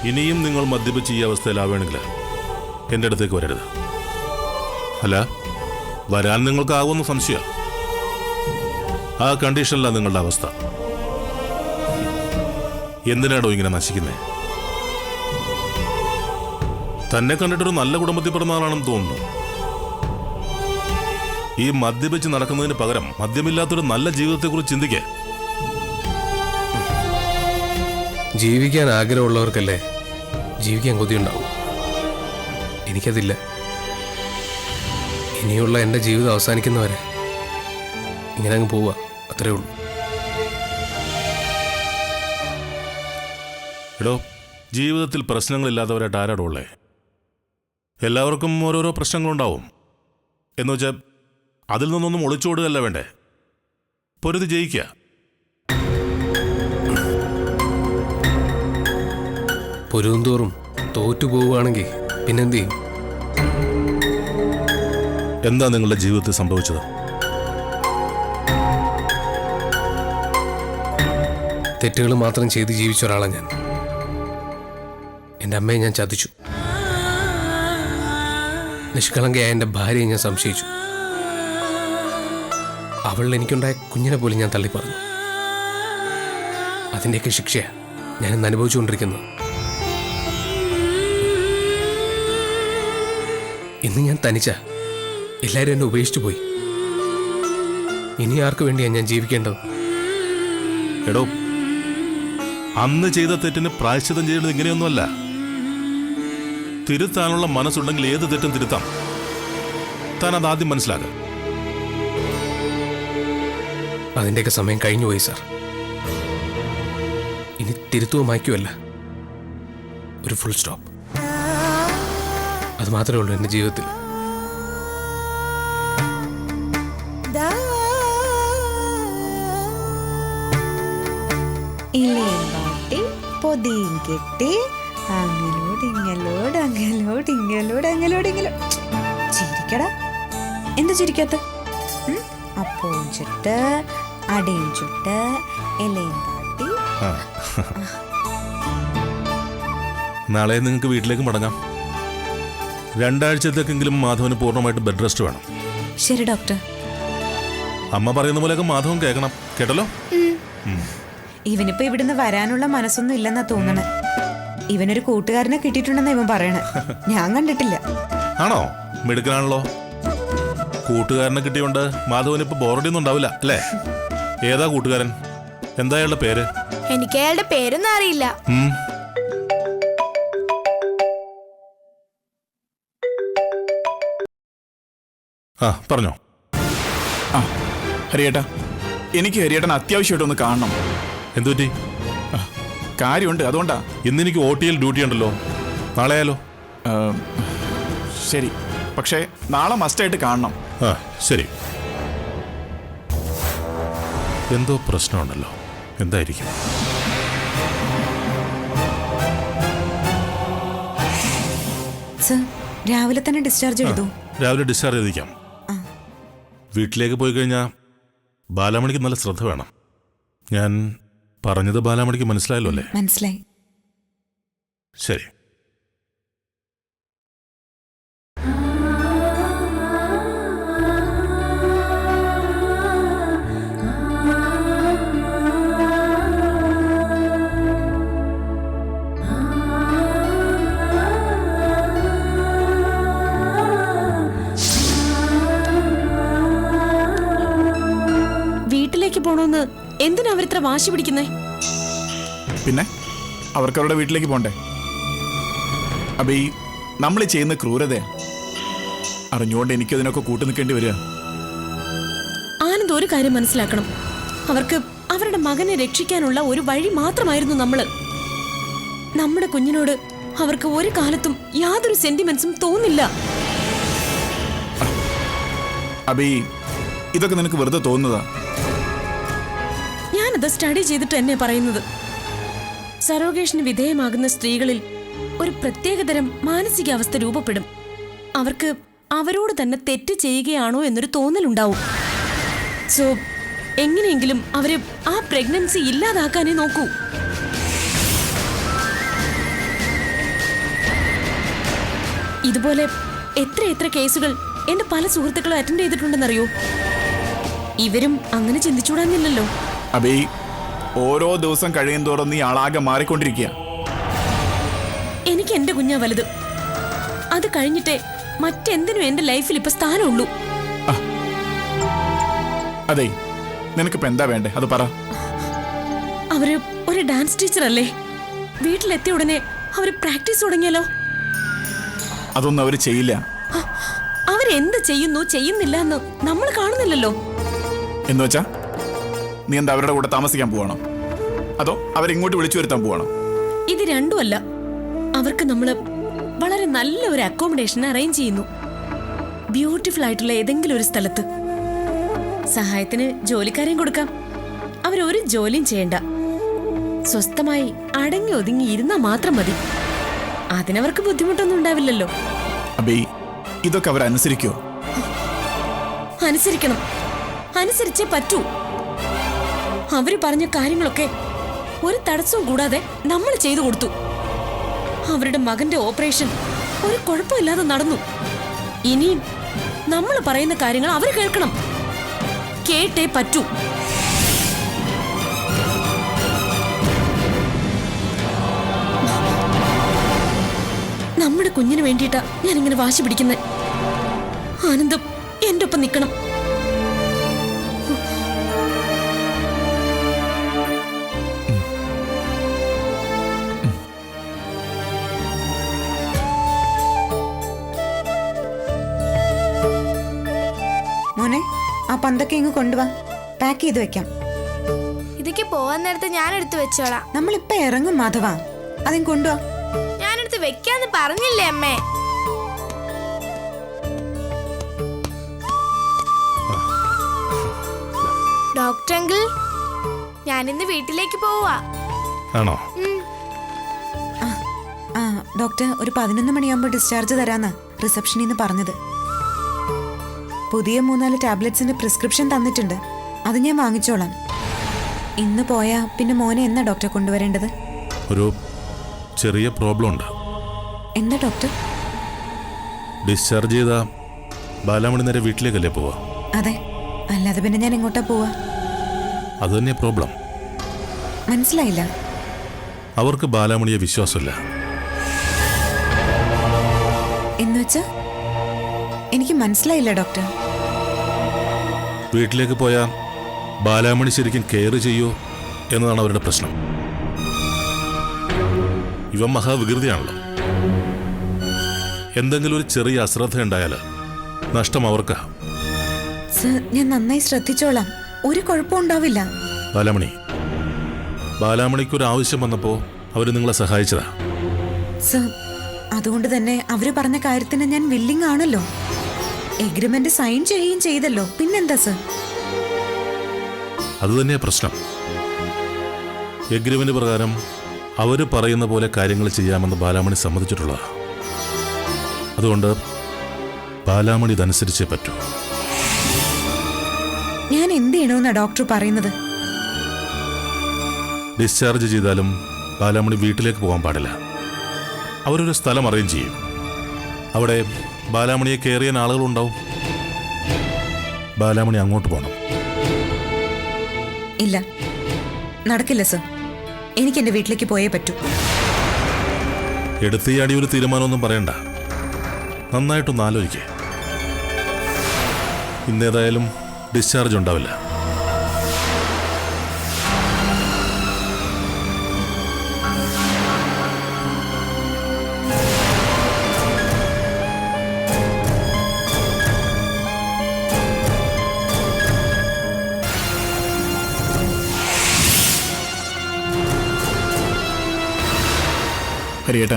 ഇനിയും നിങ്ങൾ മദ്യപിച്ച് ഈ അവസ്ഥയിലാവുകയാണെങ്കിൽ എൻ്റെ അടുത്തേക്ക് വരരുത്. അല്ല, വരാൻ നിങ്ങൾക്കാവുമെന്ന് സംശയം. ആ കണ്ടീഷനിലാണ് നിങ്ങളുടെ അവസ്ഥ. എന്തിനാടോ ഇങ്ങനെ നശിക്കുന്നേ? തന്നെ കണ്ടിട്ടൊരു നല്ല കുടുംബത്തിൽ പിറന്ന ആളാണെന്ന് തോന്നുന്നു. ഈ മദ്യപിച്ച് നടക്കുന്നതിന് പകരം മദ്യമില്ലാത്തൊരു നല്ല ജീവിതത്തെക്കുറിച്ച് ചിന്തിക്കേ. ജീവിക്കാൻ ആഗ്രഹമുള്ളവർക്കല്ലേ ജീവിക്കാൻ കൊതിയുണ്ടാവും. എനിക്കതില്ല. ഇനിയുള്ള എൻ്റെ ജീവിതം അവസാനിക്കുന്നവരെ ഇങ്ങനെ അങ്ങ് പോവുക, അത്രേ ഉള്ളൂ. എടോ, ജീവിതത്തിൽ പ്രശ്നങ്ങളില്ലാത്തവരായിട്ട് ആരാടോ? എല്ലാവർക്കും ഓരോരോ പ്രശ്നങ്ങളുണ്ടാവും. എന്നുവെച്ചാൽ അതിൽ നിന്നൊന്നും ഒളിച്ചോടുകയല്ല വേണ്ടേ, പൊരുതി ജയിക്കുക. പൊരുന്തോറും തോറ്റു പോവുകയാണെങ്കിൽ പിന്നെന്ത് ചെയ്യും? എന്താ നിങ്ങളുടെ ജീവിതത്തിൽ സംഭവിച്ചത്? തെറ്റുകൾ മാത്രം ചെയ്ത് ജീവിച്ച ഒരാളാണ് ഞാൻ. എൻ്റെ അമ്മയെ ഞാൻ ചതിച്ചു. നിഷ്കളങ്കയായ എൻ്റെ ഭാര്യയെ ഞാൻ സംശയിച്ചു. അവളിൽ എനിക്കുണ്ടായ കുഞ്ഞിനെ പോലും ഞാൻ തള്ളിപ്പറഞ്ഞു. അതിൻ്റെയൊക്കെ ശിക്ഷയാണ് ഞാനിന്ന് അനുഭവിച്ചുകൊണ്ടിരിക്കുന്നത്. ഇന്ന് ഞാൻ തനിച്ച, എല്ലാവരും എന്നെ ഉപേക്ഷിച്ചു പോയി. ഇനി ആർക്ക് വേണ്ടിയാണ് ഞാൻ ജീവിക്കേണ്ടത്? എടോ, അന്ന് ചെയ്ത തെറ്റിന് പ്രായശ്ചിത്തം ചെയ്യുന്നത് ഇങ്ങനെയൊന്നുമല്ല. തിരുത്താനുള്ള മനസ്സുണ്ടെങ്കിൽ ഏത് തെറ്റും തിരുത്താം. താൻ അതാദ്യം മനസ്സിലാക്കുക. അതിൻ്റെയൊക്കെ സമയം കഴിഞ്ഞുപോയി സാർ. ഇനി തിരുത്തുവോ മായ്ക്കുമല്ല, ഒരു ഫുൾ സ്റ്റോപ്പ്. അത് മാത്രമേ ഉള്ളൂ എൻ്റെ ജീവിതത്തിൽ. പൊതിയും കെട്ടി അങ്ങലോട് ചിരിക്കടാ. എന്താ ചിരിക്കാത്ത? അപ്പവും ചുട്ട് അടയും ചുട്ട് ഇലയും പാട്ടി. നാളെ നിങ്ങൾക്ക് വീട്ടിലേക്ക് മടങ്ങാം. 2 ആഴ്ചത്തേക്കെങ്കിലും മാധവന് പൂർണ്ണമായിട്ട് ബെഡ് റെസ്റ്റ് വേണം. ശരി ഡോക്ടർ. അമ്മ പറയുന്ന പോലെയൊക്കെ മാധവൻ കേൾക്കണം, കേട്ടല്ലോ? ഇവനിപ്പോ ഇവിടുന്ന് വരാനുള്ള മനസ്സൊന്നും ഇല്ലെന്നാ തോന്നണേ. ഇവനൊരു കൂട്ടുകാരനെ കിട്ടിയിട്ടുണ്ടെന്ന് ഇവൻ പറയണേ. ഞാൻ കണ്ടിട്ടില്ല. ആണോ? മിടുക്കനാണല്ലോ. കൂട്ടുകാരനെ കിട്ടിയോണ്ട് മാധവന് ഇപ്പൊ ബോറടിയൊന്നും ഉണ്ടാവില്ല അല്ലേ? ഏതാ കൂട്ടുകാരൻ? എന്താ അയാളുടെ പേര്? എനിക്ക് അയാളുടെ പേരൊന്നും അറിയില്ല. പറഞ്ഞോ. ഹരിയേട്ടാ, എനിക്ക് ഹരിയേട്ടൻ അത്യാവശ്യമായിട്ടൊന്ന് കാണണം. എന്തുപറ്റി? കാര്യമുണ്ട്, അതുകൊണ്ടാ. ഇന്നെനിക്ക് OTL ഡ്യൂട്ടി ഉണ്ടല്ലോ. നാളെ ആയാലോ? ശരി, പക്ഷേ നാളെ മസ്റ്റായിട്ട് കാണണം. ശരി. എന്തോ പ്രശ്നമുണ്ടല്ലോ. എന്തായിരിക്കും? സർ, രാവിലെ തന്നെ ഡിസ്ചാർജ് ചെയ്തു. രാവിലെ ഡിസ്ചാർജ് ചെയ്തിരിക്കാം. വീട്ടിലേക്ക് പോയി കഴിഞ്ഞാൽ ബാലാമണിക്ക് നല്ല ശ്രദ്ധ വേണം. ഞാൻ പറഞ്ഞത് ബാലാമണിക്ക് മനസ്സിലായല്ലോ അല്ലേ? മനസ്സിലായി. ശരി. വീട്ടിലേക്ക് പോണോന്ന് എന്തിനാ അവരിത്ര വാശി പിടിക്കുന്നേ? പിന്നെ അവർക്ക് അവരുടെ വീട്ടിലേക്ക് പോണ്ടേ? അപ്പൊ ഈ നമ്മൾ ചെയ്യുന്ന ക്രൂരതയാ. അറിഞ്ഞുകൊണ്ട് എനിക്കതിനൊക്കെ കൂട്ടു നിൽക്കേണ്ടി വരിക. ആനന്ദ് ഒരു കാര്യം മനസ്സിലാക്കണം. അവർക്ക് അവരുടെ മകനെ രക്ഷിക്കാനുള്ള ഒരു വഴി മാത്രമായിരുന്നു നമ്മള്. നമ്മുടെ കുഞ്ഞിനോട് അവർക്ക് ഒരു കാലത്തും യാതൊരു സെന്റിമെന്റ്സും തോന്നില്ല. അബി, ഇതൊക്കെ നിനക്ക് വെറുതെ തോന്നുന്നതാ. ഞാനത് സ്റ്റഡി ചെയ്തിട്ട് എന്നെ പറയുന്നത്. സറോഗേഷന് വിധേയമാകുന്ന സ്ത്രീകളിൽ ഒരു പ്രത്യേകതരം മാനസികാവസ്ഥ രൂപപ്പെടും. അവർക്ക് അവരോട് തന്നെ തെറ്റ് ചെയ്യുകയാണോ എന്നൊരു തോന്നലുണ്ടാവും. സോ എങ്ങനെയെങ്കിലും അവര് ആ പ്രഗ്നൻസി ഇല്ലാതാക്കാനേ നോക്കൂ. ഇതുപോലെ എത്ര കേസുകൾ എന്റെ പല സുഹൃത്തുക്കളും അറ്റൻഡ് ചെയ്തിട്ടുണ്ടെന്നറിയോ? ഇവരും അങ്ങനെ ചിന്തിച്ചുകൂടാന്നില്ലല്ലോ. അബി, ഓരോ ദിവസം കഴിയും തോറും നീ ആളാകെ മാറിക്കൊണ്ടിരിക്കുക. എനിക്ക് എന്റെ കുഞ്ഞാ വലുത്. അത് കഴിഞ്ഞിട്ടേ മറ്റെന്തിനും എന്റെ ലൈഫിൽ ഇപ്പൊ സ്ഥാനമുള്ളൂ. അതെ, നിനക്കിപ്പോ എന്താ വേണ്ടേ അത് പറ. അവര് ഒരു ഡാൻസ് ടീച്ചർ അല്ലേ? വീട്ടിലെത്തിയ ഉടനെ അവര് പ്രാക്ടീസ് തുടങ്ങിയാലോ? അതൊന്നും അവര് ചെയ്യില്ല. അവരെന്ത് ചെയ്യുന്നു ചെയ്യുന്നില്ല എന്ന് നമ്മൾ കാണുന്നില്ലല്ലോ. എന്ന് വെച്ചാ നീ എന്താ അവരുടെ കൂടെ താമസിക്കാൻ പോവാണോ, അതോ അവരിങ്ങോട്ട് വിളിച്ചു വരുത്താൻ പോവാണോ? ഇത് രണ്ടുമല്ല. അവർക്ക് നമ്മള് വളരെ നല്ല ഒരു അക്കോമഡേഷൻ അറേഞ്ച് ചെയ്യുന്നു. ബ്യൂട്ടിഫുൾ ആയിട്ടുള്ള ഏതെങ്കിലും ഒരു സ്ഥലത്ത്. സഹായത്തിന് ജോലിക്കാരെയും കൊടുക്കാം. അവരൊരു ജോലിയും ചെയ്യണ്ട. സ്വസ്ഥമായി അടങ്ങി ഒതുങ്ങി ഇരുന്നാ മാത്രം മതി. അതിനവർക്ക് ബുദ്ധിമുട്ടൊന്നും ഉണ്ടാവില്ലല്ലോ. അബി, ഇതൊക്കെ അവരനുസരിക്കോ? അനുസരിക്കണം. അനുസരിച്ചേ പറ്റൂ. അവര് പറഞ്ഞ കാര്യങ്ങളൊക്കെ ഒരു തടസ്സവും കൂടാതെ നമ്മൾ ചെയ്തു കൊടുത്തു. അവരുടെ മകന്റെ ഓപ്പറേഷൻ ഒരു കുഴപ്പമില്ലാതെ നടന്നു. ഇനിയും നമ്മൾ പറയുന്ന കാര്യങ്ങൾ അവർ കേൾക്കണം. കേട്ടേ പറ്റൂ. നമ്മുടെ കുഞ്ഞിന് വേണ്ടിയിട്ടാ ഞാനിങ്ങനെ വാശി പിടിക്കുന്നത്. ആനന്ദം എന്റെ ഒപ്പം നിൽക്കണം. മോനെ, ആ പന്തൊക്കെ ഇങ്ങ് കൊണ്ടുവാ. പാക്ക് ചെയ്ത് വെക്കാം. ഇതൊക്കെ പോവാൻ നേരത്തെ ഞാൻ എടുത്ത് വെച്ചോളാം. നമ്മളിപ്പോ ഇറങ്ങും മാധവ. അതിന് കൊണ്ടുവാ. ഞാനെടുത്ത് വെക്കാന്ന് പറഞ്ഞില്ലേ അമ്മേ? ഡോക്ടർ അങ്കിൾ, ഞാനിന്ന് വീട്ടിലേക്ക് പോവാ. ആണോ? ആ ഡോക്ടർ ഒരു 11 മണിയാകുമ്പോൾ ഡിസ്ചാർജ് തരാന്നാ റിസപ്ഷനിൽ നിന്ന് പറഞ്ഞത്. പുതിയ 3-4 ടാബ്ലറ്റ്സിന്റെ പ്രിസ്ക്രിപ്ഷൻ തന്നിട്ടുണ്ട്. അത് ഞാൻ വാങ്ങിച്ചോളാം. ഇന്ന് പോയാ പിന്നെ മോനെ എന്നാ ഡോക്ടറെ കൊണ്ടുവരേണ്ടത്? ഒരു ചെറിയ പ്രോബ്ലം ഉണ്ട്. എന്താ ഡോക്ടർ? ഡിസ്ചാർജ് ചെയ്ത ബാലാമണി നേരെ വീട്ടിലേക്കല്ലേ പോവാ? അതെ, അല്ലാതെ പിന്നെ ഞാൻ എങ്ങോട്ടാ പോവാ? അത് തന്നെ പ്രോബ്ലം. മനസ്സിലായില്ല. അവർക്ക് ബാലാമണിയെ വിശ്വാസമില്ല. എന്നുവെച്ചാ എനിക്ക് മനസ്സിലായില്ല ഡോക്ടർ. വീട്ടിലേക്ക് പോയാ ബാലാമണി ശരിക്കും കെയർ ചെയ്യോ എന്നതാണ് അവരുടെ പ്രശ്നം. ഇവൻ മഹാവികൃതിയാണല്ലോ. എന്തെങ്കിലും ഒരു ചെറിയ അശ്രദ്ധ ഉണ്ടായാൽ നഷ്ടം അവർക്കാ. സർ, ഞാൻ നന്നായി ശ്രദ്ധിച്ചോളാം. ഒരു കുഴപ്പം ഉണ്ടാവില്ല. ബാലാമണിക്കൊരു ആവശ്യം വന്നപ്പോ അവര് നിങ്ങളെ സഹായിച്ചതാ. സർ, അതുകൊണ്ട് തന്നെ അവര് പറഞ്ഞ കാര്യത്തിന് ഞാൻ വില്ലിങ് ആണല്ലോ. എഗ്രിമെന്റ് സൈൻ ചെയ്യുകയും ചെയ്തല്ലോ. പിന്നെന്താ സർ? അത് തന്നെയാ പ്രശ്നം. എഗ്രിമെന്റ് പ്രകാരം അവര് പറയുന്ന പോലെ കാര്യങ്ങൾ ചെയ്യാമെന്ന് ബാലാമണി സമ്മതിച്ചിട്ടുള്ളതാ. അതുകൊണ്ട് ബാലാമണി ഇതനുസരിച്ചേ പറ്റൂ. ഞാൻ എന്ത് ചെയ്യണമെന്നാ ഡോക്ടർ പറയുന്നത്? ഡിസ്ചാർജ് ചെയ്താലും ബാലാമണി വീട്ടിലേക്ക് പോകാൻ പാടില്ല. അവരൊരു സ്ഥലം അറേഞ്ച് ചെയ്യും. അവിടെ ബാലാമണിയെ കെയർ ചെയ്യാൻ ആളുകളുണ്ടാവും. ബാലാമണി അങ്ങോട്ട് പോകണം. ഇല്ല, നടക്കില്ല സർ. എനിക്ക് എന്റെ വീട്ടിലേക്ക് പോയേ പറ്റൂ. എടുത്തിയാടി ഒരു തീരുമാനമൊന്നും പറയണ്ട. നന്നായിട്ടൊന്ന് ആലോചിക്കേ. ഇന്നേതായാലും ഡിസ്ചാർജ് ഉണ്ടാവില്ല. ഹരിയേട്ടാ,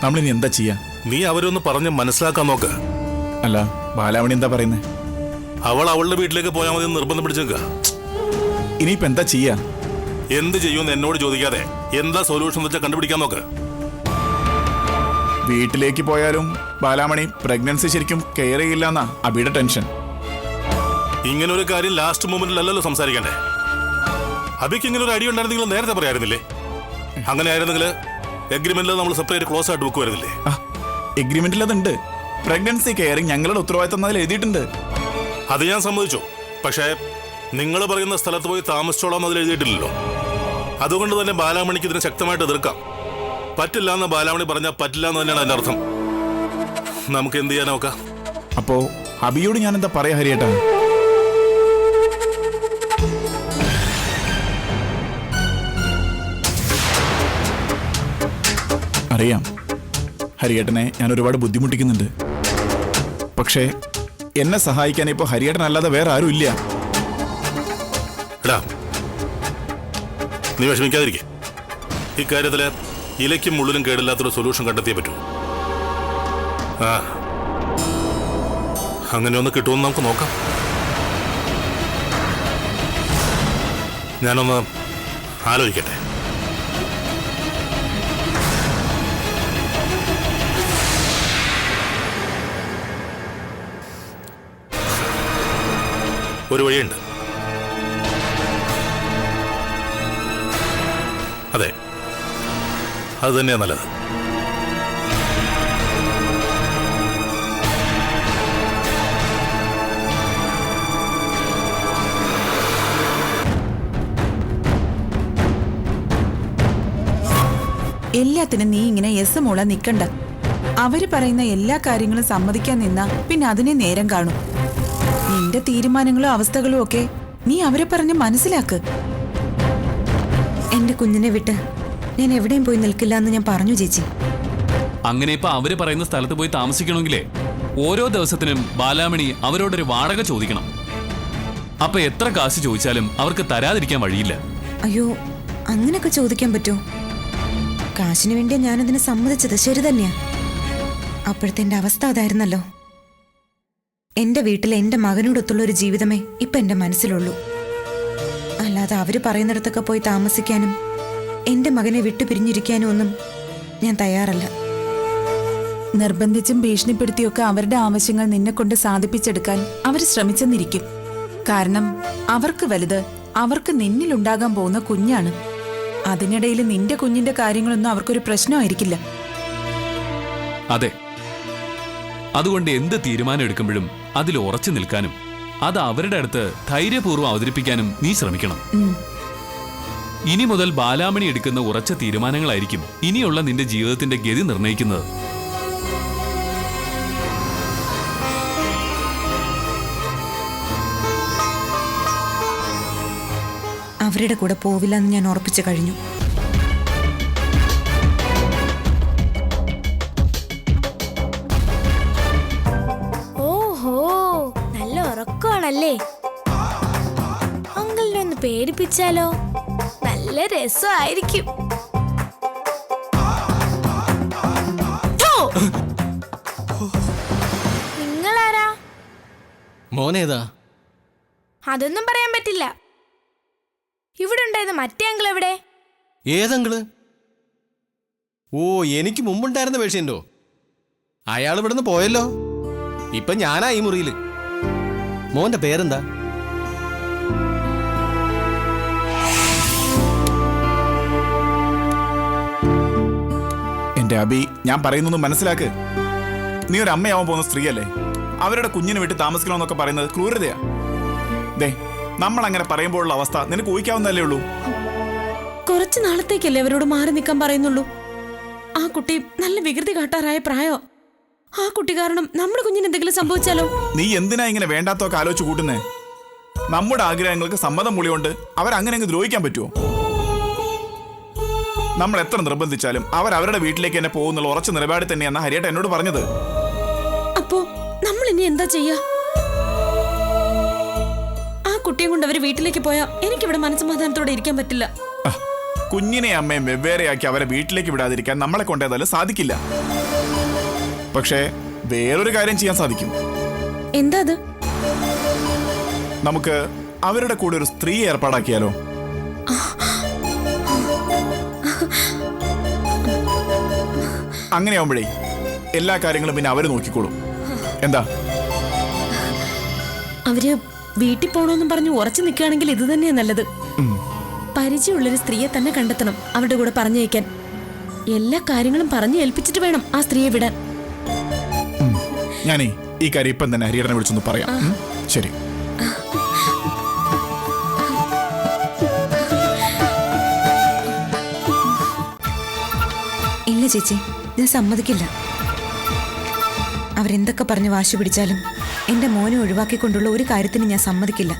നമ്മളിനി എന്താ ചെയ്യാ? നീ അവരൊന്ന് പറഞ്ഞ് മനസ്സിലാക്കാൻ നോക്ക്. അല്ല, ബാലാമണി എന്താ പറയുന്നേ? അവൾ അവളുടെ വീട്ടിലേക്ക് പോയാൽ മതി നിർബന്ധം പിടിച്ചേക്കുക. ഇനിയിപ്പോ എന്താ ചെയ്യാ? എന്ത് ചെയ്യുമെന്ന് എന്നോട് ചോദിക്കാതെ എന്താ സൊല്യൂഷൻ വെച്ചാൽ കണ്ടുപിടിക്കാൻ നോക്ക്. വീട്ടിലേക്ക് പോയാലും ബാലാമണി പ്രഗ്നൻസി ശരിക്കും കെയർ ചെയ്യില്ലെന്നാ അബിയുടെ ടെൻഷൻ. ഇങ്ങനെ ഒരു കാര്യം ലാസ്റ്റ് മൊമെന്റിലല്ലല്ലോ സംസാരിക്കണ്ടേ. അബിക്ക് ഇങ്ങനെ ഒരു ഐഡിയ ഉണ്ടായിരുന്നെങ്കിൽ നേരത്തെ പറയായിരുന്നില്ലേ? അങ്ങനെ ആയിരുന്നെങ്കിൽ എഗ്രിമെന്റിൽ നമ്മൾ സെപ്പറേറ്റ് ക്ലോസ് ആയിട്ട് വെക്കുമായിരുന്നില്ലേ? എഗ്രിമെന്റിൽ അതുണ്ട്. പ്രഗ്നൻസി കെയറിങ് ഞങ്ങളുടെ ഉത്തരവാദിത്തം അതിൽ എഴുതിയിട്ടുണ്ട്. അത് ഞാൻ സമ്മതിച്ചു. പക്ഷേ നിങ്ങൾ പറയുന്ന സ്ഥലത്ത് പോയി താമസിച്ചോളാം അതിൽ എഴുതിയിട്ടില്ലല്ലോ. അതുകൊണ്ട് തന്നെ ബാലാമണിക്ക് ഇതിനെ ശക്തമായിട്ട് എതിർക്കാം. പറ്റില്ല എന്ന് ബാലാമണി പറഞ്ഞാൽ പറ്റില്ല എന്ന് തന്നെയാണ് അതിന്റെ അർത്ഥം. നമുക്ക് എന്ത് ചെയ്യാൻ നോക്കാം? അപ്പോ അബിയോട് ഞാൻ എന്താ പറയാ ഹരിയേട്ടാ? അറിയാം, ഹരിയേട്ടനെ ഞാൻ ഒരുപാട് ബുദ്ധിമുട്ടിക്കുന്നുണ്ട്. പക്ഷേ എന്നെ സഹായിക്കാൻ ഇപ്പൊ ഹരിയേട്ടൻ അല്ലാതെ വേറെ ആരും ഇല്ല. എടാ, നീ വിഷമിക്കാതിരിക്കെ. ഇക്കാര്യത്തില് ഇലയ്ക്കും മുള്ളിലും കേടില്ലാത്തൊരു സൊല്യൂഷൻ കണ്ടെത്തിയേ പറ്റൂ. ആ, അങ്ങനെ ഒന്ന് കിട്ടുമെന്ന് നമുക്ക് നോക്കാം. ഞാനൊന്ന് ആലോചിക്കട്ടെ. ഒരു വഴിയുണ്ട്. അതെ, അത് തന്നെയാ നല്ലത്. എല്ലാത്തിനും നീ ഇങ്ങനെ യെസ് മോളെ നിക്കണ്ട. അവര് പറയുന്ന എല്ലാ കാര്യങ്ങളും സമ്മതിക്കാൻ നിന്നാ പിന്നെ അതിനെ നേരം കാണും. നിന്റെ തീരുമാനങ്ങളും അവസ്ഥകളും ഒക്കെ നീ അവരെ പറഞ്ഞ് മനസ്സിലാക്ക്. എന്റെ കുഞ്ഞിനെ വിട്ട് ഞാൻ എവിടെയും പോയി നിൽക്കില്ല എന്ന് ഞാൻ പറഞ്ഞു ചേച്ചി. അങ്ങനെ ഇപ്പൊ അവര് പറയുന്ന സ്ഥലത്ത് പോയി താമസിക്കണമെങ്കിലേ ഓരോ ദിവസത്തിനും ബാലാമണി അവരോടൊരു വാടക ചോദിക്കണം. അപ്പൊ എത്ര കാശ് ചോദിച്ചാലും അവർക്ക് തരാതിരിക്കാൻ വഴിയില്ല. അയ്യോ, അങ്ങനെയൊക്കെ ചോദിക്കാൻ പറ്റുമോ? കാശിന് വേണ്ടിയാ ഞാനതിന് സമ്മതിച്ചത്, ശരി തന്നെയാ. അപ്പോഴത്തെ എന്റെ അവസ്ഥ അതായിരുന്നല്ലോ. എന്റെ വീട്ടിൽ എന്റെ മകനോടൊത്തുള്ള ഒരു ജീവിതമേ ഇപ്പൊ എന്റെ മനസ്സിലുള്ളൂ. അല്ലാതെ അവര് പറയുന്നിടത്തൊക്കെ പോയി താമസിക്കാനും എന്റെ മകനെ വിട്ടുപിരിഞ്ഞിരിക്കാനും ഒന്നും ഞാൻ തയ്യാറല്ല. നിർബന്ധിച്ചും ഭീഷണിപ്പെടുത്തിയൊക്കെ അവരുടെ ആവശ്യങ്ങൾ നിന്നെ കൊണ്ട് സാധിപ്പിച്ചെടുക്കാൻ അവർ ശ്രമിച്ചെന്നിരിക്കും. കാരണം അവർക്ക് വലുത് അവർക്ക് നിന്നിലുണ്ടാകാൻ പോകുന്ന കുഞ്ഞാണ്. അതിനിടയിൽ നിന്റെ കുഞ്ഞിന്റെ കാര്യങ്ങളൊന്നും അവർക്കൊരു പ്രശ്നമായിരിക്കില്ല. അതെ, അതുകൊണ്ട് എന്ത് തീരുമാനം എടുക്കുമ്പോഴും അതിൽ ഉറച്ചു നിൽക്കാനും അത് അവരുടെ അടുത്ത് ധൈര്യപൂർവ്വം അവതരിപ്പിക്കാനും നീ ശ്രമിക്കണം. ഇനി മുതൽ ബാലാമണി എടുക്കുന്ന ഉറച്ച തീരുമാനങ്ങളായിരിക്കും ഇനിയുള്ള നിന്റെ ജീവിതത്തിന്റെ ഗതി നിർണ്ണയിക്കുന്നത്. അവരുടെ കൂടെ പോവില്ലെന്ന് ഞാൻ ഉറപ്പിച്ചു കഴിഞ്ഞു. ഓഹോ, നല്ല ഉറക്കമാണല്ലേ. അങ്കിളിനെ ഒന്ന് പേടിപ്പിച്ചാലോ? നല്ല രസമായിരിക്കും. നിങ്ങളാരാ? മോനേതാ? അതൊന്നും പറയാൻ പറ്റില്ല. ഇവിടെ ഉണ്ടായത് മറ്റേ അങ്കിൾ എവിടെ? ഏതങ്കിള്? ഓ, എനിക്ക് മുമ്പുണ്ടായിരുന്ന പേഷ്യന്റോ? അയാൾ ഇവിടുന്ന് പോയല്ലോ. ഇപ്പൊ ഞാനാ ഈ മുറിയില്. മോന്റെ പേരെന്താ? എന്റെ അബി, ഞാൻ പറയുന്നൊന്നും മനസ്സിലാക്ക്. നീ ഒരു അമ്മയാവാൻ പോകുന്ന സ്ത്രീയല്ലേ? അവരുടെ കുഞ്ഞിനെ വിട്ട് താമസിക്കണമെന്നൊക്കെ പറയുന്നത് ക്രൂരതയാ. ദേ, നമ്മൾ അങ്ങനെ പറയുമ്പോഴുള്ള അവസ്ഥ നിനക്ക് ഊഹിക്കാവുന്നതല്ലേ ഉള്ളൂ. കുറച്ചു നാളത്തേക്കല്ലേ അവരോട് മാറി നിൽക്കാൻ പറയുന്നുള്ളൂ. ആ കുട്ടി നല്ല വികൃതി കാട്ടാറായ പ്രായോ. ആ കുട്ടി കാരണം നമ്മുടെ കുഞ്ഞിന് എന്തെങ്കിലും സംഭവിച്ചാലോ? നീ എന്തിനാ ഇങ്ങനെ വേണ്ടാത്തൊക്കെ ആലോചിച്ച് കൂട്ടുന്നേ? നമ്മുടെ ആഗ്രഹങ്ങൾക്ക് സമ്മതം മൂളിയോണ്ട് അവരങ്ങനെ അങ്ങ് ദ്രോഹിക്കാൻ പറ്റുമോ? നമ്മൾ എത്ര നിർബന്ധിച്ചാലും അവരവരുടെ വീട്ടിലേക്ക് തന്നെ പോകുന്നുള്ള ഉറച്ച നിലപാടിൽ തന്നെയാണ് ഹരിയേട്ടൻ എന്നോട് പറഞ്ഞത്. അപ്പോ നമ്മൾ ഇനി എന്താ ചെയ്യാ? ആ കുട്ടിയെ കൊണ്ട് അവര് വീട്ടിലേക്ക് പോയാ എനിക്കിവിടെ മനസ്സമാധാനത്തോടെ ഇരിക്കാൻ പറ്റില്ല. കുഞ്ഞിനെ അമ്മയും വെവ്വേറെയാക്കി അവരെ വീട്ടിലേക്ക് വിടാതിരിക്കാൻ നമ്മളെ കൊണ്ടേതായാലും സാധിക്കില്ല. പക്ഷേ വേറൊരു കാര്യം ചെയ്യാൻ സാധിക്കും. എന്താ അത്? നമുക്ക് അവരുടെ കൂടെ ഒരു സ്ത്രീ ഏർപ്പാടാക്കിയാലോ? അങ്ങനെയാവുമ്പോഴേ എല്ലാ കാര്യങ്ങളും പിന്നെ അവര് നോക്കിക്കോളും. എന്താ? അവര് വീട്ടിൽ പോണോന്നും പറഞ്ഞു ഉറച്ചു നിൽക്കുകയാണെങ്കിൽ ഇത് തന്നെയാ നല്ലത്. പരിചയമുള്ളൊരു സ്ത്രീയെ തന്നെ കണ്ടെത്തണം അവരുടെ കൂടെ പറഞ്ഞയക്കാൻ. എല്ലാ കാര്യങ്ങളും പറഞ്ഞു ഏൽപ്പിച്ചിട്ട് വേണം ആ സ്ത്രീയെ വിടാൻ. ഞാനേ ഈ കാര്യം ഇപ്പം തന്നെ ഹരിയേട്ടനെ വിളിച്ചൊന്ന് പറയാം. ശരി. ഇല്ല ചേച്ചി, ഞാൻ സമ്മതിക്കില്ല. അവരെന്തൊക്കെ പറഞ്ഞ് വാശി പിടിച്ചാലും എന്റെ മോനെ ഒഴിവാക്കിക്കൊണ്ടുള്ള ഒരു കാര്യത്തിന് ഞാൻ സമ്മതിക്കില്ല.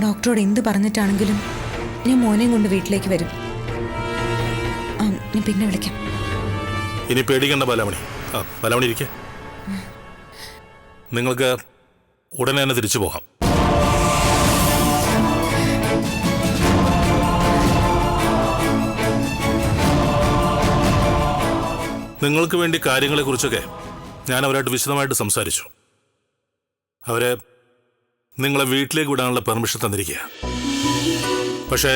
ഡോക്ടറോട് എന്ത് പറഞ്ഞിട്ടാണെങ്കിലും ഞാൻ മോനെയും കൊണ്ട് വീട്ടിലേക്ക് വരും. ഞാൻ പിന്നെ വിളിക്കാം. ഇനി പേടിക്കണ്ട ബാലാമണി. ബാലാമണി ഇരിക്കെ. നിങ്ങൾക്ക് ഉടനെ തന്നെ തിരിച്ചു പോകാം. നിങ്ങൾക്ക് വേണ്ടി കാര്യങ്ങളെക്കുറിച്ചൊക്കെ ഞാൻ അവരായിട്ട് വിശദമായിട്ട് സംസാരിച്ചു. അവരെ നിങ്ങളെ വീട്ടിലേക്ക് വിടാനുള്ള പെർമിഷൻ തന്നിരിക്കുക. പക്ഷേ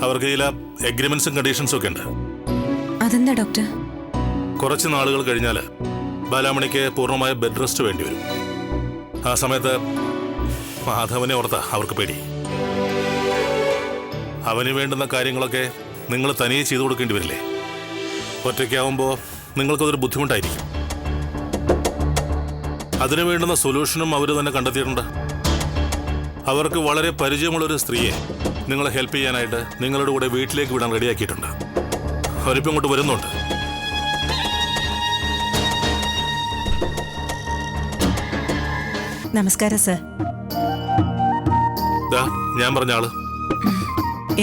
അവർക്ക് ചില എഗ്രിമെന്റ്സും കണ്ടീഷൻസും ഒക്കെ ഉണ്ട്. അതെന്താ ഡോക്ടർ? കുറച്ച് നാളുകൾ കഴിഞ്ഞാൽ ബാലാമണിക്ക് പൂർണ്ണമായ ബെഡ് റെസ്റ്റ് വേണ്ടി വരും. ആ സമയത്ത് മാധവനെ ഓർത്താ അവർക്ക് പേടി. അവന് വേണ്ടുന്ന കാര്യങ്ങളൊക്കെ നിങ്ങൾ തനിയെ ചെയ്തു കൊടുക്കേണ്ടി വരില്ലേ? ഒറ്റയ്ക്കാവുമ്പോൾ നിങ്ങൾക്കതൊരു ബുദ്ധിമുട്ടായിരിക്കും. അതിനു വേണ്ടുന്ന സൊല്യൂഷനും അവർ തന്നെ കണ്ടെത്തിയിട്ടുണ്ട്. അവർക്ക് വളരെ പരിചയമുള്ളൊരു സ്ത്രീയെ നിങ്ങളെ ഹെൽപ്പ് ചെയ്യാനായിട്ട് നിങ്ങളുടെ കൂടെ വീട്ടിലേക്ക് വിടാൻ റെഡിയാക്കിയിട്ടുണ്ട്. അവരിപ്പം ഇങ്ങോട്ട് വരുന്നുണ്ട്. നമസ്കാരം സർ. ഞാൻ പറഞ്ഞ ആള്.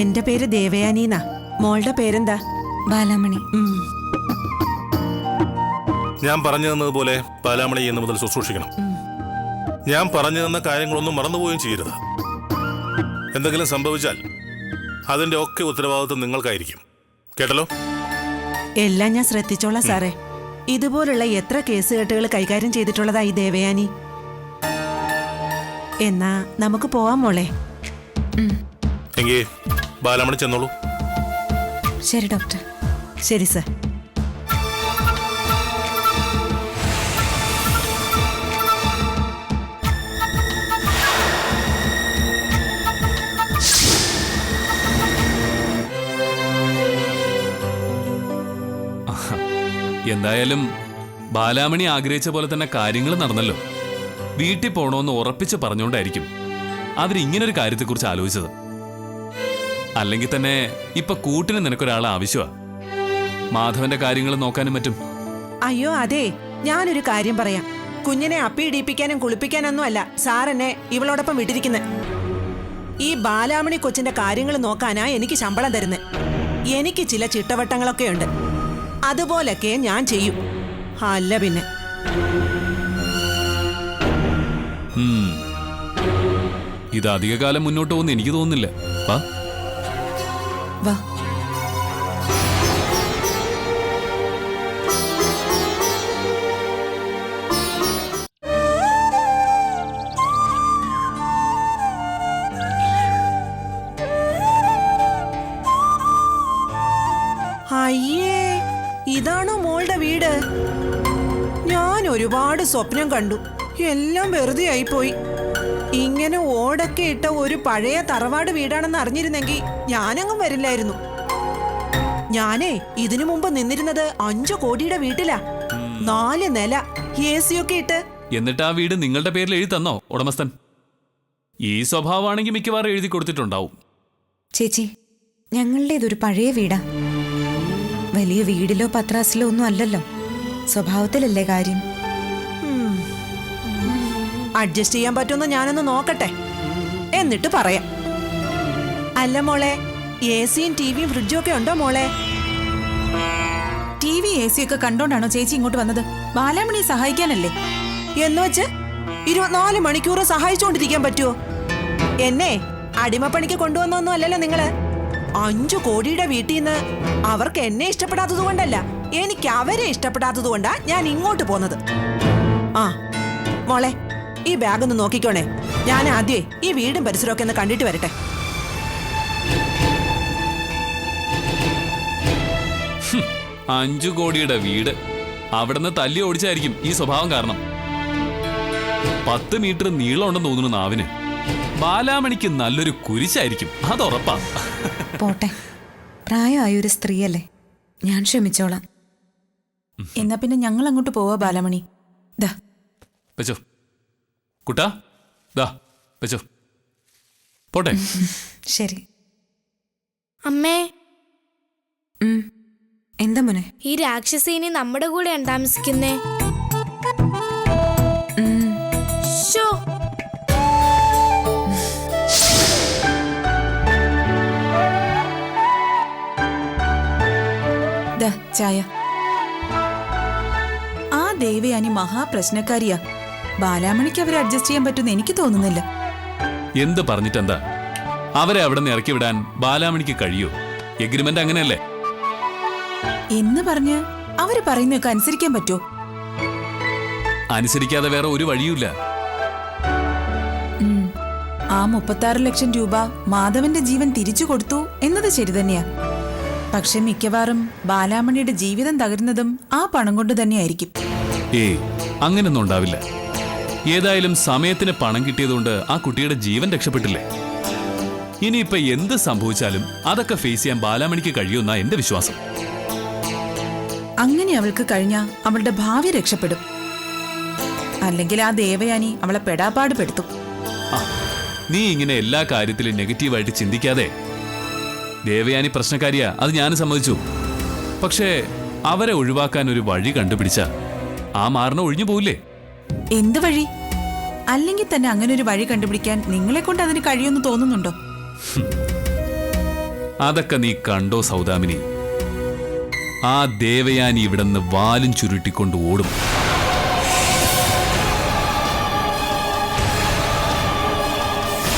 എന്റെ പേര് ദേവയാനീന്നാ. മോളുടെ പേരെന്താ? ബാലാമണി. ഞാൻ പറഞ്ഞു തന്നതുപോലെ ബാലാമണി എന്ന് മുതൽ ശുശ്രൂഷിക്കണം. ഞാൻ പറഞ്ഞു തന്ന കാര്യങ്ങളൊന്നും മറന്നുപോവുകയും ചെയ്യരുത്. എന്തെങ്കിലും സംഭവിച്ചാൽ അതിന്റെ ഒക്കെ ഉത്തരവാദിത്വം നിങ്ങൾക്കായിരിക്കും. കേട്ടല്ലോ? എല്ലാം ഞാൻ ശ്രദ്ധിച്ചോളാം സാറേ. ഇതുപോലുള്ള എത്ര കേസുകെട്ടുകൾ കൈകാര്യം ചെയ്തിട്ടുള്ളതാ ഈ ദേവയാനി. എന്നാ നമുക്ക് പോവാം മോളെ. എങ്കിൽ ബാലാമണി ചെന്നോളൂ. ശരി ഡോക്ടർ. ശരി സർ. എന്തായാലും ബാലാമണി ആഗ്രഹിച്ച പോലെ തന്നെ കാര്യങ്ങൾ നടന്നല്ലോ. വീട്ടിൽ പോണോന്ന് ഉറപ്പിച്ച് പറഞ്ഞുകൊണ്ടായിരിക്കും അവരിങ്ങനൊരു കാര്യത്തെക്കുറിച്ച് ആലോചിച്ചത്. അല്ലെങ്കിൽ തന്നെ ഇപ്പൊ കൂട്ടിന് നിനക്കൊരാളെ ആവശ്യമാ. മാധവന്റെ കാര്യങ്ങൾ നോക്കാനും പറ്റും. അയ്യോ അതെ, ഞാനൊരു കാര്യം പറയാം. കുഞ്ഞിനെ അപ്പിയിടിപ്പിക്കാനും കുളിപ്പിക്കാനൊന്നും അല്ല സാർ എന്നെ ഇവളോടൊപ്പം വിട്ടിരിക്കുന്നത്. ഈ ബാലാമണി കൊച്ചിന്റെ കാര്യങ്ങൾ നോക്കാനാ എനിക്ക് ശമ്പളം തരുന്നത്. എനിക്ക് ചില ചിട്ടവട്ടങ്ങളൊക്കെ ഉണ്ട്. അതുപോലൊക്കെ ഞാൻ ചെയ്യും. അല്ല പിന്നെ ഇത് അധികകാലം മുന്നോട്ട് പോകുന്ന എനിക്ക് തോന്നുന്നില്ല. വാ. അയ്യേ, ഇതാണോ മോളുടെ വീട്? ഞാൻ ഒരുപാട് സ്വപ്നം കണ്ടു. എല്ലാം വെറുതെ ആയിപ്പോയി. ഇങ്ങനെ ഓടൊക്കെ ഇട്ട ഒരു പഴയ തറവാട് വീടാണെന്ന് അറിഞ്ഞിരുന്നെങ്കിൽ ഞാനങ്ങും വരില്ലായിരുന്നു. ഞാനേ ഇതിനു മുമ്പ് നിന്നിരുന്നത് 5 കോടിയുടെ വീട്ടിലാ. 4 നില, AC ഒക്കെ ഇട്ട്. എന്നിട്ട് ആ വീട് നിങ്ങളുടെ പേരിൽ എഴുതി തന്നോ ഉടമസ്ഥൻ? ഈ സ്വഭാവമാണെങ്കിൽ മിക്കവാറും എഴുതി കൊടുത്തിട്ടുണ്ടാവും. ചേച്ചി, ഞങ്ങളുടേതൊരു പഴയ വീടാ. വലിയ വീടിലോ പത്രാസിലോ ഒന്നും അല്ലല്ലോ. സ്വഭാവത്തിലല്ലേ കാര്യം. അഡ്ജസ്റ്റ് ചെയ്യാൻ പറ്റുമെന്ന് ഞാനൊന്ന് നോക്കട്ടെ, എന്നിട്ട് പറയാം. അല്ല മോളെ, AC-യും TV-യും ഫ്രിഡ്ജും ഒക്കെ ഉണ്ടോ മോളെ? TV AC ഒക്കെ കണ്ടോണ്ടാണോ ചേച്ചി ഇങ്ങോട്ട് വന്നത്? ബാലാമണിയെ സഹായിക്കാനല്ലേ? എന്ന് വെച്ച് 24 മണിക്കൂർ സഹായിച്ചുകൊണ്ടിരിക്കാൻ പറ്റുമോ? എന്നെ അടിമപ്പണിക്ക് കൊണ്ടുവന്നൊന്നും അല്ലല്ലോ നിങ്ങള്. 5 കോടിയുടെ വീട്ടിൽ നിന്ന് അവർക്ക് എന്നെ ഇഷ്ടപ്പെടാത്തത് കൊണ്ടല്ല, എനിക്ക് അവരെ ഇഷ്ടപ്പെടാത്തത് കൊണ്ടാ ഞാൻ ഇങ്ങോട്ട് പോന്നത്. ആ മോളെ, ഈ ബാഗ് ഒന്ന് നോക്കിക്കോണേ. ഞാൻ ആദ്യമേ ഈ വീടും പരിസരമൊക്കെ ഒന്ന് കണ്ടിട്ട് വരട്ടെ. ഹും, 5 കോടിയുടെ വീട്. അവിടുന്ന് തല്ലി ഓടിച്ചായിരിക്കും ഈ സ്വഭാവം കാരണം. 10 മീറ്റർ നീളമുണ്ടെന്ന് തോന്നുന്നു നാവിന്. ബാലാമണിക്ക് നല്ലൊരു കുരിശായിരിക്കും, അതുറപ്പാ. പോട്ടെ, പ്രായമായൊരു സ്ത്രീയല്ലേ, ഞാൻ ക്ഷമിച്ചോളാം. എന്നാ പിന്നെ ഞങ്ങൾ അങ്ങോട്ട് പോവാ ബാലമണി. ദാ വെച്ചോ കുട്ടാ, ദാ വെച്ചോ, പോട്ടെ. ശരി. അമ്മേ, എന്താ മോനെ? ഈ രാക്ഷസീനി നമ്മുടെ കൂടെയാണ് താമസിക്കുന്നേ. ശോ, ദാ ചായ. ആ ദേവയാനി മഹാപ്രശ്നക്കാരിയാ. ബാലാമണിക്ക് അവരെ അഡ്ജസ്റ്റ് ചെയ്യാൻ പറ്റുമെന്ന് എനിക്ക് തോന്നുന്നില്ല. എന്ത് പറഞ്ഞിട്ടെന്താ? അവരെ അവിടെ നിന്ന് ഇറക്കി വിടാൻ ബാലാമണിക്ക് കഴിയൂ? എഗ്രിമെന്റ് അങ്ങനെയല്ലേ? എന്ന് പറഞ്ഞ് അവര് പറയുന്നൊക്കെ അനുസരിക്കാൻ പറ്റുമോ? അനുസരിക്കാതെ വേറെ ഒരു വഴിയുമില്ല. ആ 36 ലക്ഷം രൂപ മാധവന്റെ ജീവൻ തിരിച്ചു കൊടുത്തു എന്നത് ശരി തന്നെയാ. പക്ഷെ മിക്കവാറും ബാലാമണിയുടെ ജീവിതം തകരുന്നതും ആ പണം കൊണ്ട് തന്നെയായിരിക്കും. ഏയ്, അങ്ങനൊന്നും ഉണ്ടാവില്ല. ഏതായാലും സമയത്തിന് പണം കിട്ടിയതുകൊണ്ട് ആ കുട്ടിയുടെ ജീവൻ രക്ഷപ്പെട്ടില്ലേ? ഇനിയിപ്പൊ എന്ത് സംഭവിച്ചാലും അതൊക്കെ ഫേസ് ചെയ്യാൻ ബാലാമണിക്ക് കഴിയുമെന്നാ എന്റെ വിശ്വാസം. അങ്ങനെ അവൾക്ക് കഴിഞ്ഞാ അവളുടെ ഭാവി രക്ഷപ്പെടും. അല്ലെങ്കിൽ ആ ദേവയാനി അവളെ പെടാപ്പാട് പെടുത്തും. നീ ഇങ്ങനെ എല്ലാ കാര്യത്തിലും നെഗറ്റീവായിട്ട് ചിന്തിക്കാതെ. ദേവയാനി പ്രശ്നക്കാരിയാ, അത് ഞാനും സമ്മതിച്ചു. പക്ഷേ അവരെ ഒഴിവാക്കാൻ ഒരു വഴി കണ്ടുപിടിച്ച ആ മാറിന ഒഴിഞ്ഞു പോവില്ലേ? എന്ത് വഴി? അല്ലെങ്കിൽ തന്നെ അങ്ങനെ ഒരു വഴി കണ്ടുപിടിക്കാൻ നിങ്ങളെ കൊണ്ട് അതിന് കഴിയുമെന്ന് തോന്നുന്നുണ്ടോ? അതൊക്കെ നീ കണ്ടോ സൗദാമിനി? ആ ദേവയാനി ഇവിടുന്ന് വാലും ചുരുട്ടിക്കൊണ്ട് ഓടും.